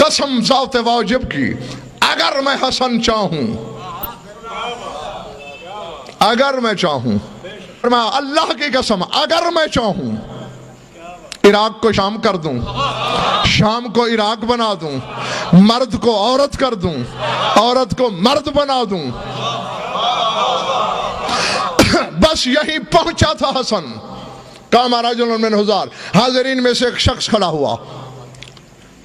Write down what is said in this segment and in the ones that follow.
قسم ذات واجب کی اگر میں حسن چاہوں، اگر میں چاہوں، اللہ کی قسم اگر میں چاہوں عراق کو شام کر دوں، شام کو عراق بنا دوں، مرد کو عورت کر دوں، عورت کو مرد بنا دوں۔ بس یہی پہنچا تھا حسن۔ کام رجل من حضار، حاضرین میں سے ایک شخص کھڑا ہوا،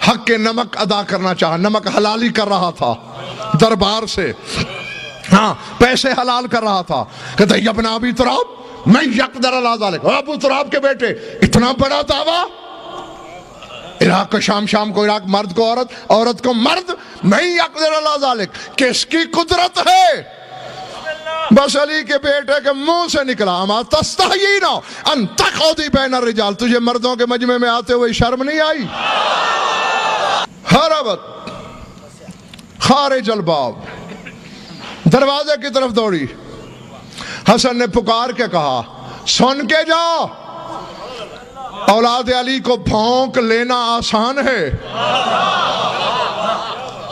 حق کے نمک ادا کرنا چاہا، نمک حلالی کر رہا تھا دربار سے، ہاں پیسے حلال کر رہا تھا۔ کہتا ہے ابن ابی تراب میں یقدر علی ذالک، ابو تراب کے بیٹے اتنا بڑا دعویٰ، عراق کو شام، شام کو عراق، مرد کو عورت، عورت کو مرد، میں یقدر علی ذالک، کس کی قدرت ہے؟ بس علی کے بیٹے کے منہ سے نکلا اما تستحیین ان تقعدی بین الرجال، تجھے مردوں کے مجمع میں آتے ہوئے شرم نہیں آئی؟ ہربت خارج الباب، دروازے کی طرف دوڑی۔ حسن نے پکار کے کہا سن کے جا، اولاد علی کو بھونک لینا آسان ہے،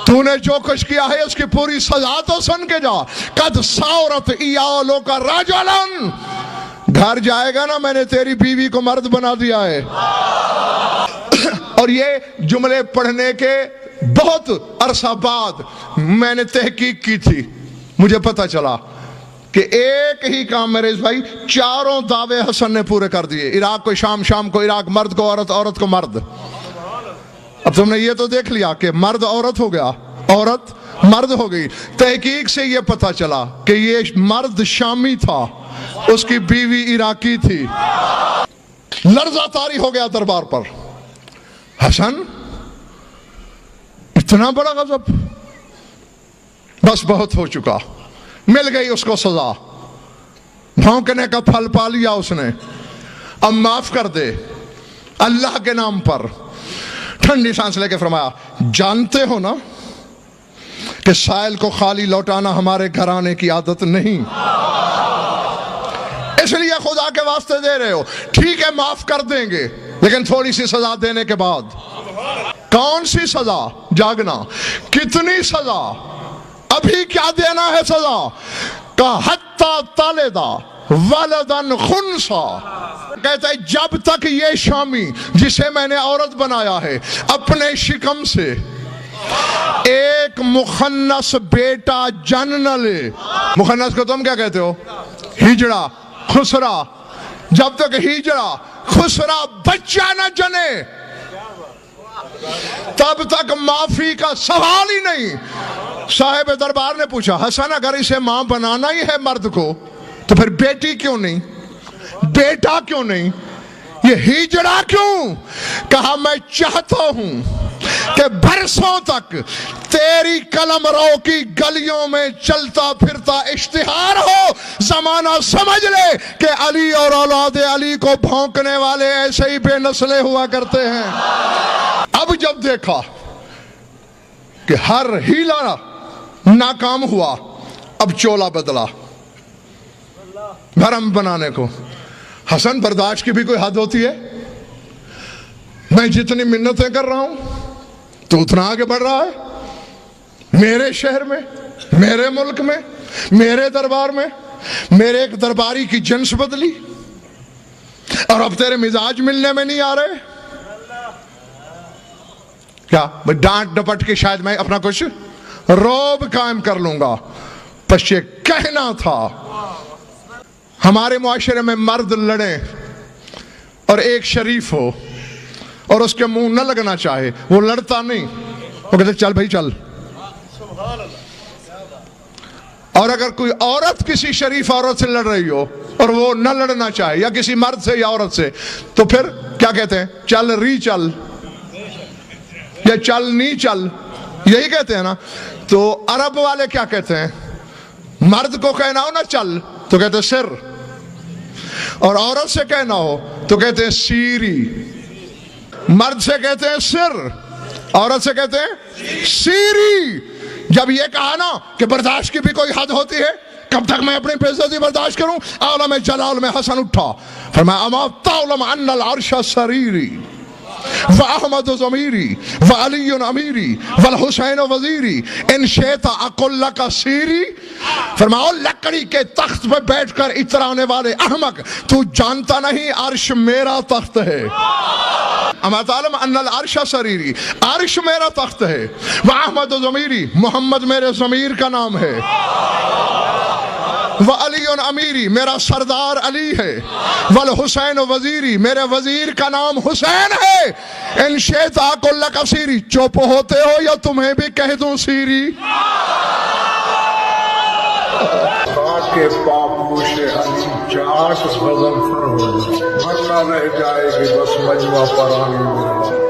تو نے جو کچھ کیا ہے اس کی پوری سزا تو سن کے جا۔ قد ساورت ایالو کا رجلن، گھر جائے گا نا میں نے تیری بیوی کو مرد بنا دیا ہے۔ اور یہ جملے پڑھنے کے بہت عرصہ بعد میں نے تحقیق کی تھی، مجھے پتہ چلا کہ ایک ہی کام میرے بھائی چاروں دعوے حسن نے پورے کر دیے، عراق کو شام، شام کو عراق، مرد کو عورت، عورت کو مرد۔ اب تم نے یہ تو دیکھ لیا کہ مرد عورت ہو گیا، عورت مرد ہو گئی۔ تحقیق سے یہ پتہ چلا کہ یہ مرد شامی تھا، اس کی بیوی عراقی تھی۔ لرزہ طاری ہو گیا دربار پر۔ حسن اتنا بڑا غضب، بس بہت ہو چکا، مل گئی اس کو سزا، بھونکنے کا پھل پا لیا اس نے، اب معاف کر دے اللہ کے نام پر۔ ٹھنڈی سانس لے کے فرمایا جانتے ہو نا کہ سائل کو خالی لوٹانا ہمارے گھرانے کی عادت نہیں، اس لیے خدا کے واسطے دے رہے ہو، ٹھیک ہے معاف کر دیں گے لیکن تھوڑی سی سزا دینے کے بعد۔ کون سی سزا؟ جاگنا۔ کتنی سزا؟ ابھی کیا دینا ہے سزا؟ کہ حتی تالدہ ولدن خنسا، کہتا ہے جب تک یہ شامی جسے میں نے عورت بنایا ہے اپنے شکم سے ایک مخنث بیٹا جن نہ لے۔ مخنث کو تم کیا کہتے ہو؟ ہجڑا، خسرا۔ جب تک ہجڑا خسرا بچہ نہ جنے تب تک معافی کا سوال ہی نہیں۔ صاحب دربار نے پوچھا حسن اگر اسے ماں بنانا ہی ہے مرد کو تو پھر بیٹی کیوں نہیں، بیٹا کیوں نہیں، یہ ہجڑا کیوں؟ کہا میں چاہتا ہوں کہ برسوں تک تیری قلم رو کی گلیوں میں چلتا پھرتا اشتہار ہو، زمانہ سمجھ لے کہ علی اور اولاد علی کو بھونکنے والے ایسے ہی بے نسلے ہوا کرتے ہیں۔ اب جب دیکھا کہ ہر ہیلا ناکام ہوا، اب چولا بدلا بھرم بنانے کو۔ حسن برداشت کی بھی کوئی حد ہوتی ہے؟ میں جتنی منتیں کر رہا ہوں تو اتنا آگے بڑھ رہا ہے، میرے شہر میں، میرے ملک میں، میرے دربار میں، میرے ایک درباری کی جنس بدلی اور اب تیرے مزاج ملنے میں نہیں آ رہے کیا؟ ڈانٹ ڈپٹ کے شاید میں اپنا کچھ روب قائم کر لوں گا، بس یہ کہنا تھا ہمارے معاشرے میں مرد لڑیں اور ایک شریف ہو اور اس کے منہ نہ لگنا چاہے، وہ لڑتا نہیں، وہ کہتے چل بھائی چل۔ اور اگر کوئی عورت کسی شریف عورت سے لڑ رہی ہو اور وہ نہ لڑنا چاہے یا کسی مرد سے یا عورت سے، تو پھر کیا کہتے ہیں؟ چل ری چل یا چل نہیں چل، یہی کہتے ہیں نا۔ تو عرب والے کیا کہتے ہیں؟ مرد کو کہنا ہو نا چل تو کہتے ہیں سر، اور عورت سے کہنا ہو تو کہتے ہیں سیری۔ مرد سے کہتے ہیں سر، عورت سے کہتے ہیں سیری۔ جب یہ کہا نا کہ برداشت کی بھی کوئی حد ہوتی ہے، کب تک میں اپنی بے عزتی برداشت کروں؟ عالم جلال میں حسن اٹھا، فرمایا اما تعلم ان العرش سریری، وأحمد ضمیری وعلی امیری والحسین وزیری ان شئت اقل لک سیری. فرماؤ لکڑی کے تخت پہ بیٹھ کر اترانے والے احمق، تو جانتا نہیں عرش میرا تخت ہے. اما تعلم ان العرش سریری، عرش میرا تخت ہے. وأحمد ضمیری، محمد میرے ضمیر کا نام ہے. وعلی امیری، میرا سردار علی ہے. والحسین وزیری، میرے وزیر کا نام حسین ہے. ان شئت اقل لک سیری، چپ ہوتے ہو یا تمہیں بھی کہہ دوں سیری؟ کے پاپوش علی چاٹ غضنفر ہو جائے، ورنہ رہ جائے گی بس مجمع پرانی.